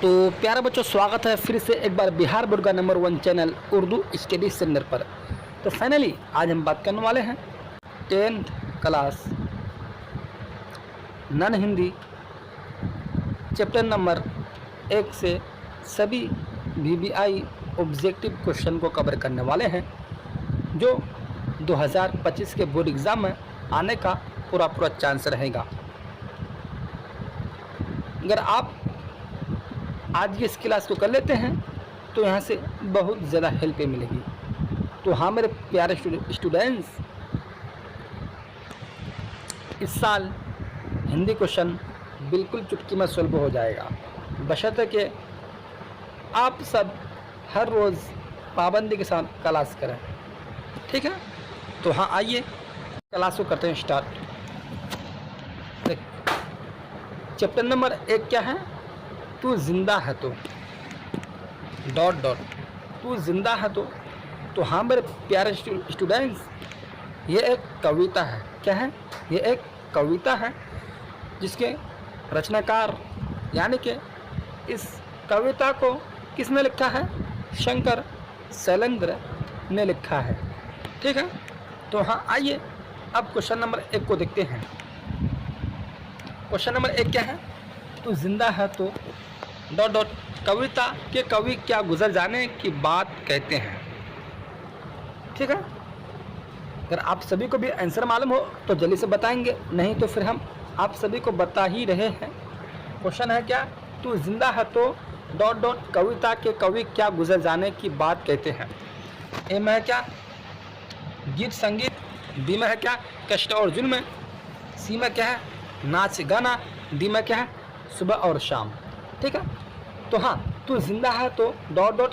तो प्यारे बच्चों, स्वागत है फिर से एक बार बिहार बोर्ड का number 1 channel Urdu study centre पर। तो फाइनली आज हम बात करने वाले हैं 10th class non Hindi chapter number 1 से सभी VBI ऑब्जेक्टिव क्वेश्चन को कवर करने वाले हैं, जो 2025 के बोर्ड एग्ज़ाम में आने का पूरा चांस रहेगा। अगर आप आज की इस क्लास को कर लेते हैं तो यहाँ से बहुत ज़्यादा हेल्प मिलेगी। तो हाँ मेरे प्यारे स्टूडेंट्स, इस साल हिंदी क्वेश्चन बिल्कुल चुटकी में सॉल्व हो जाएगा, बशर्ते कि आप सब हर रोज़ पाबंदी के साथ क्लास करें। ठीक है, तो हाँ आइए क्लास को करते हैं स्टार्ट। चैप्टर नंबर 1 क्या है? तू जिंदा है तो तू जिंदा है तो हाँ मेरे प्यारे स्टूडेंट्स, ये एक कविता है। क्या है? ये एक कविता है जिसके रचनाकार यानी कि इस कविता को किसने लिखा है? शंकर शैलेंद्र ने लिखा है। ठीक है, तो हाँ आइए अब क्वेश्चन नंबर 1 को देखते हैं। क्वेश्चन नंबर 1 क्या है? तू जिंदा है तो कविता के कवि क्या गुजर जाने की बात कहते हैं। ठीक है, अगर आप सभी को भी आंसर मालूम हो तो जल्दी से बताएंगे, नहीं तो फिर हम आप सभी को बता ही रहे हैं। क्वेश्चन है क्या? तू जिंदा है तो कविता के कवि क्या गुजर जाने की बात कहते हैं। ए में है क्या? गीत संगीत। बी में है क्या? कष्ट और जुल्म। सी में क्या है? नाच गाना। डी में क्या है? सुबह और शाम। ठीक है, तो हाँ तू जिंदा है तो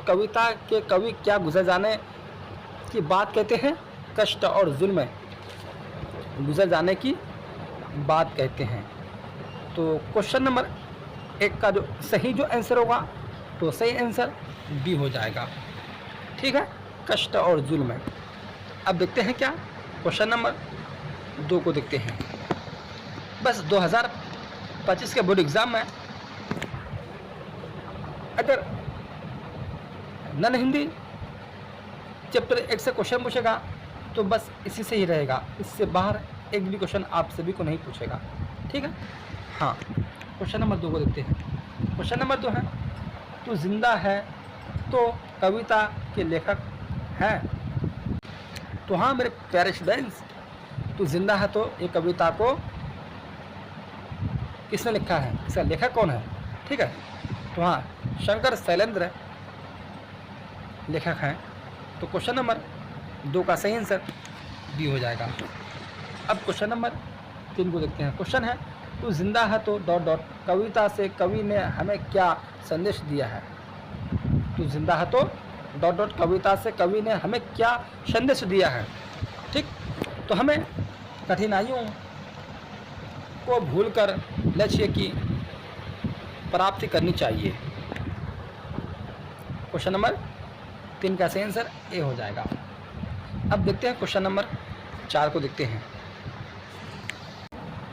कविता के कवि क्या गुजर जाने की बात कहते हैं? कष्ट और जुल्म गुजर जाने की बात कहते हैं। तो क्वेश्चन नंबर 1 का जो सही आंसर होगा तो सही आंसर बी हो जाएगा। ठीक है, कष्ट और जुल्म। अब देखते हैं क्या क्वेश्चन नंबर 2 को देखते हैं। बस 2025 के बोर्ड एग्ज़ाम में अगर नॉन हिंदी चैप्टर 1 से क्वेश्चन पूछेगा तो बस इसी से ही रहेगा, इससे बाहर एक भी क्वेश्चन आप सभी को नहीं पूछेगा। ठीक है, हाँ क्वेश्चन नंबर 2 को देखते हैं। क्वेश्चन नंबर 2 है, तू जिंदा है तो कविता के लेखक हैं। तो हाँ मेरे प्यारे स्टूडेंट्स, तू जिंदा है तो ये कविता को किसने लिखा है? इसका लेखक कौन है? ठीक है, तो हाँ शंकर शैलेंद्र लेखक हैं। तो क्वेश्चन नंबर 2 का सही आंसर बी हो जाएगा। अब क्वेश्चन नंबर 3 को देखते हैं। क्वेश्चन है, तू जिंदा है तो कविता से कवि ने हमें क्या संदेश दिया है। तू जिंदा है तो कविता से कवि ने हमें क्या संदेश दिया है। ठीक, तो हमें कठिनाइयों को भूलकर लक्ष्य की प्राप्ति करनी चाहिए। क्वेश्चन नंबर 3 का सही आंसर ए हो जाएगा। अब देखते हैं क्वेश्चन नंबर 4 को देखते हैं।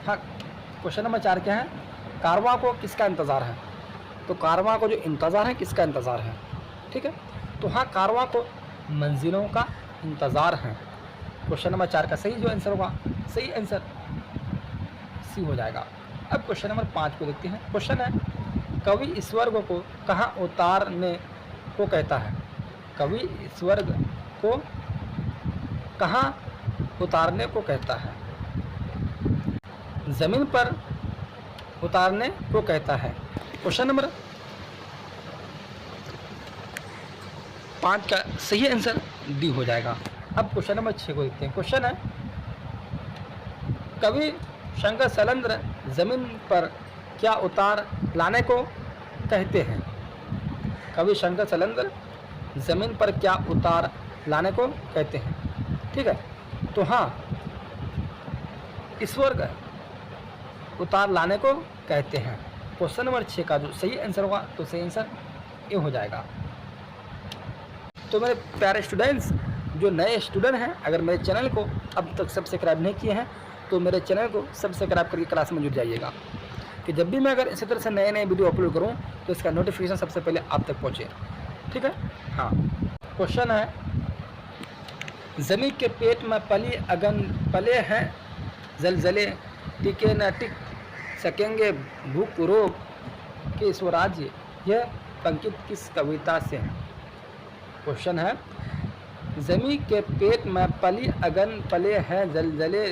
हाँ क्वेश्चन नंबर 4 क्या है? कारवां को किसका इंतज़ार है। तो कारवां को जो इंतज़ार है किसका इंतज़ार है? ठीक है, तो हाँ कारवां को मंजिलों का इंतज़ार है। क्वेश्चन नंबर 4 का सही आंसर होगा, सही आंसर सी हो जाएगा। अब क्वेश्चन नंबर 5 को देखते हैं। क्वेश्चन है, कवि इस वर्ग को कहाँ उतारने को कहता है। कवि इस वर्ग को कहाँ उतारने को कहता है। ज़मीन पर उतारने को कहता है। क्वेश्चन नंबर 5 का सही आंसर डी हो जाएगा। अब क्वेश्चन नंबर 6 को देखते हैं। क्वेश्चन है, कवि शंकर शैलेंद्र ज़मीन पर क्या उतार लाने को कहते हैं। कवि शंकर शैलेंद्र ज़मीन पर क्या उतार लाने को कहते हैं। ठीक है, तो हाँ इस वर्ग उतार लाने को कहते हैं। क्वेश्चन नंबर 6 का जो सही आंसर होगा तो सही आंसर ए हो जाएगा। तो मेरे प्यारे स्टूडेंट्स, जो नए स्टूडेंट हैं, अगर मेरे चैनल को अब तक सब्सक्राइब नहीं किए हैं तो मेरे चैनल को सब्सक्राइब करके क्लास में जुड़ जाइएगा। कि जब भी मैं अगर इसी तरह से नए नए वीडियो अपलोड करूँ तो इसका नोटिफिकेशन सबसे पहले आप तक पहुँचे। ठीक है। हाँ, क्वेश्चन है, ज़मीं के पेट में पली अगन पले हैं जलजले, टिके न टिक सकेंगे भूख रोग के स्वराज्य, यह पंक्ति किस कविता से है? क्वेश्चन है, ज़मीं के पेट में पली अगन पले हैं जलजले,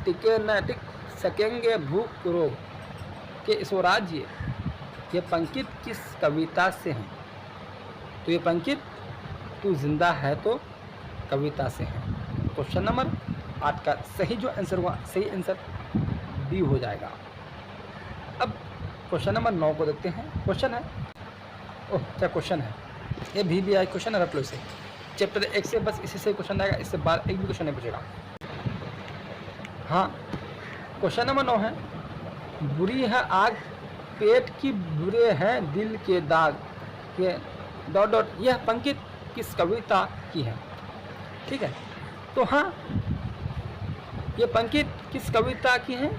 टिके न टिक सकेंगे भूख रोग के स्वराज्य, यह पंक्ति किस कविता से है? तो ये पंक्ति तू जिंदा है तो कविता से है। क्वेश्चन नंबर 8 का सही जो आंसर हुआ, सही आंसर बी हो जाएगा। अब क्वेश्चन नंबर 9 को देखते हैं। क्वेश्चन है, ओह क्या क्वेश्चन है, ये भी आई क्वेश्चन है, रख लो इसे। चैप्टर 1 से बस इसी से क्वेश्चन आएगा, इससे बाद एक भी क्वेश्चन नहीं पूछेगा। हाँ, क्वेश्चन नंबर 9 है, बुरी है आग पेट की बुरे हैं दिल के दाग, ये डॉट डॉट, यह पंक्ति किस कविता की है? ठीक है। तो हाँ, ये पंक्ति किस कविता की है?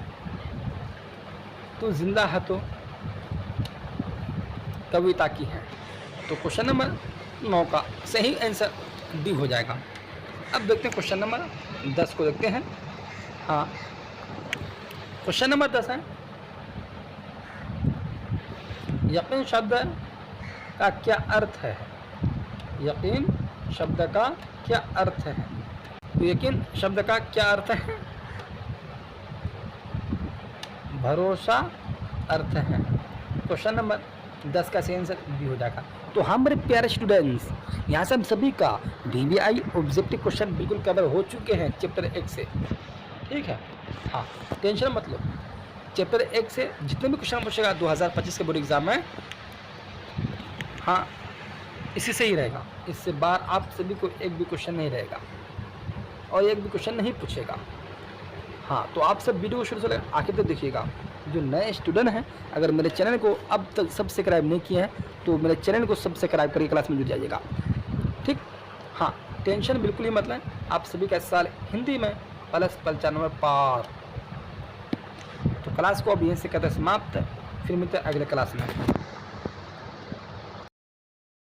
तू जिंदा है तो कविता की है। तो क्वेश्चन नंबर 9 का सही आंसर डी हो जाएगा। अब देखते हैं क्वेश्चन नंबर 10 को देखते हैं। हाँ, क्वेश्चन नंबर 10 है, यकीन शब्द का क्या अर्थ है? यकीन शब्द का क्या अर्थ है? तो यकीन शब्द का क्या अर्थ है? भरोसा अर्थ है। क्वेश्चन नंबर 10 का सही आंसर बी हो जाएगा। तो हमारे प्यारे स्टूडेंट्स, यहाँ से हम सभी का DBI ऑब्जेक्टिव क्वेश्चन बिल्कुल कवर हो चुके हैं चैप्टर 1 से। ठीक है। हाँ, टेंशन मत लो, चैप्टर 1 से जितने भी क्वेश्चन पूछेगा 2025 के बोर्ड एग्जाम में, हाँ इसी से ही रहेगा। इससे बाहर आप सभी को एक भी क्वेश्चन नहीं रहेगा और एक भी क्वेश्चन नहीं पूछेगा। हाँ, तो आप सब वीडियो को शुरू से लेकर आखिर तक देखिएगा। जो नए स्टूडेंट हैं, अगर मेरे चैनल को अब तक सब्सक्राइब नहीं किए हैं तो मेरे चैनल को सब्सक्राइब करके क्लास में जुड़ जाइएगा। ठीक। हाँ, टेंशन बिल्कुल ही मत लें, आप सभी का इस साल हिंदी में +95 पार। तो क्लास को अब यहीं से करते समाप्त, फिर मिलते हैं अगले क्लास में।